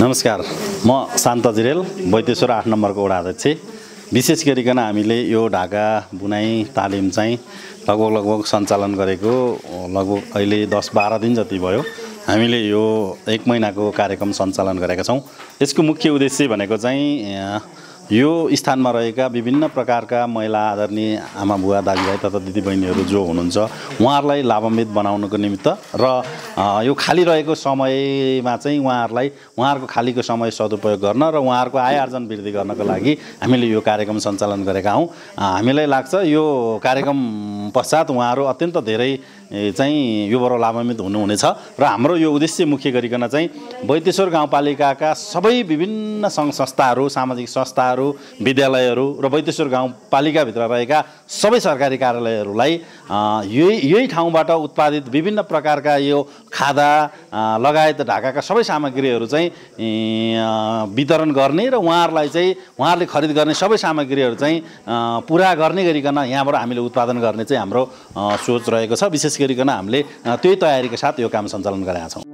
नमस्कार, म शान्त जिरेल, बैतेश्वर 8 नम्बरको वडा अध्यक्ष। विशेष गरिकन हामीले यो ढाका बुनाई तालिम चाहिँ लगभग सञ्चालन गरेको लगभग अहिले 10-12 दिन जति भयो। हामीले यो 1 महिनाको कार्यक्रम सञ्चालन गरेका छौँ। यसको मुख्य उद्देश्य भनेको चाहिँ यो स्थानमा रहेका विभिन्न प्रकारका महिला आदरणीय आमा बुवा दाजुभाइ तथा दिदीबहिनीहरू जो हुनुहुन्छ उहाँहरूलाई लाभान्वित बनाउनको निमित्त र यो खाली रहेको समयमा चाहिँ उहाँहरूको खालीको समय सदुपयोग गर्न र उहाँहरूको आय आर्जन वृद्धि गर्नको लागि हामीले यो कार्यक्रम सञ्चालन गरेका हौँ। हामीलाई लाग्छ यो कार्यक्रम पश्चात उहाँहरू अत्यन्त धेरै चाहिँ योबाट लाभान्वित हुनुहुनेछ र हाम्रो यो उद्देश्य मुख्य गरिकन चाहिँ बैतेश्वर गाउँपालिकाका सबै विभिन्न सङ्घ संस्थाहरू, सामाजिक संस्थाहरू, विद्यालयहरू र बैतेश्वर गाउँपालिकाभित्र रहेका सबै सरकारी कार्यालयहरूलाई यही ठाउँबाट उत्पादित विभिन्न प्रकारका यो खादा लगायत ढाकाका सबै सामग्रीहरू चाहिँ वितरण गर्ने र उहाँहरूले खरिद गर्ने सबै सामग्रीहरू चाहिँ पुरा गर्ने गरिकन यहाँबाट हामीले उत्पादन गर्ने चाहिँ हाम्रो सोच रहेको छ। विशेष गरिकन हामीले त्यही तयारीका साथ यो काम सञ्चालन गरेका छौँ।